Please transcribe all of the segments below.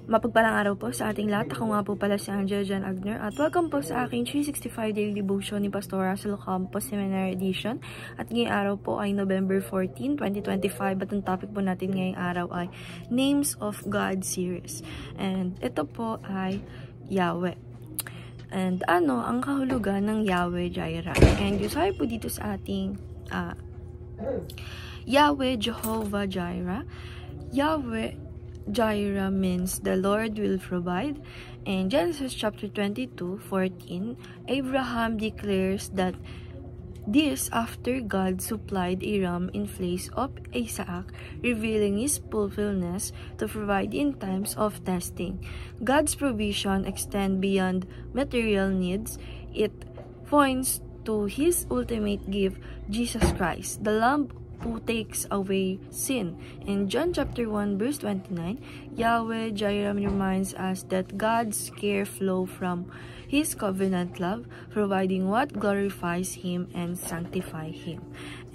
Mapagpalang araw po sa ating lahat. Ako nga po pala si Angela Jan Agner at welcome po sa aking 365 Daily Devotion ni Pastor Russell Campos Seminary Edition. At ngayong araw po ay November 14, 2025 at ang topic po natin ngayong araw ay Names of God series. And ito po ay Yahweh. And ang kahulugan ng Yahweh Jireh. And yung sabi po dito sa ating Yahweh Jehovah Jireh. Yahweh Jireh means the Lord will provide. In Genesis chapter 22:14, Abraham declares that this after God supplied a ram in place of Isaac, revealing his fulfillment to provide in times of testing. God's provision extends beyond material needs. It points to his ultimate gift, Jesus Christ, the Lamb who takes away sin. In John chapter 1 verse 29, Yahweh Jireh reminds us that God's care flow from his covenant love, providing what glorifies him and sanctify him.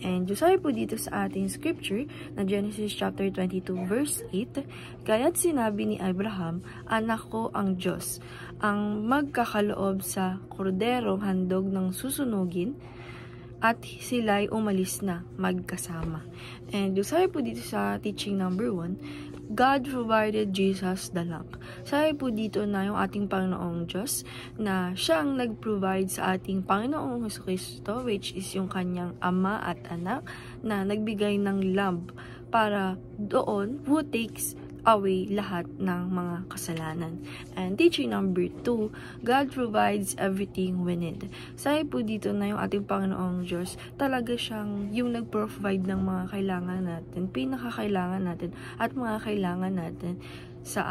And yung sabi po dito sa ating scripture na Genesis chapter 22 verse 8, kaya't sinabi ni Abraham, anak ko ang Diyos, ang magkakaloob sa korderong handog ng susunugin, at sila'y umalis na magkasama. And yung sabi po dito sa teaching number 1, God provided Jesus the Lamb. Sabi po dito na yung ating Panginoong Diyos na siya ang nag-provide sa ating Panginoong Jesucristo, which is yung kanyang ama at anak, na nagbigay ng lamb para doon who takes away lahat ng mga kasalanan. And teaching number 2, God provides everything we need. Sabi po dito na yung ating Panginoong Diyos, talaga siyang yung nag-provide ng mga kailangan natin, pinakakailangan natin, at mga kailangan natin sa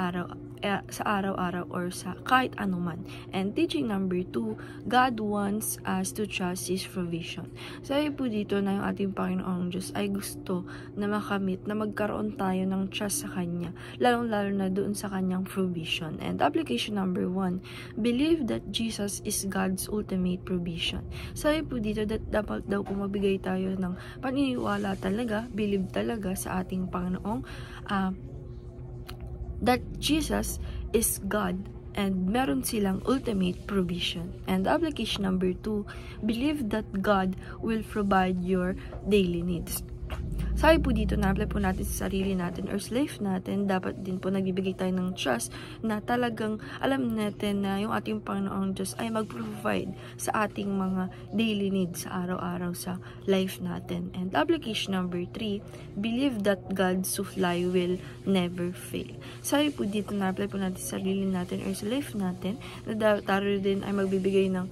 araw-araw or sa kahit anuman. And teaching number 2, God wants us to trust His provision. Sabi po dito na yung ating Panginoong Diyos ay gusto na makamit, na magkaroon tayo ng trust sa Kanya, lalong-lalo na doon sa Kanyang provision. And application number 1, believe that Jesus is God's ultimate provision. Sabi po dito that dapat daw kung mabigay tayo ng paniniwala talaga, believe talaga sa ating Panginoong that Jesus is God and meron silang ultimate provision. And application number 2, believe that God will provide your daily needs. Sabi po dito, na-apply po natin sa sarili natin or sa life natin, dapat din po nagbibigay tayo ng trust na talagang alam natin na yung ating Panginoong Diyos ay mag-provide sa ating mga daily needs sa araw-araw sa life natin. And application number 3, believe that God's supply will never fail. Sabi po dito, na-apply po natin sa sarili natin or sa life natin, na tayo din ay magbibigay ng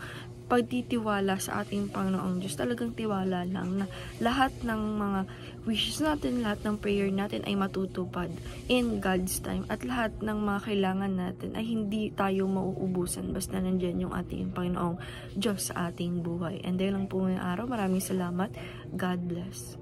pagtitiwala sa ating Panginoong Diyos. Talagang tiwala lang na lahat ng mga wishes natin, lahat ng prayer natin ay matutupad in God's time. At lahat ng mga kailangan natin ay hindi tayo mauubusan basta nandyan yung ating Panginoong Diyos sa ating buhay. And dahil lang po ngayong araw, maraming salamat. God bless.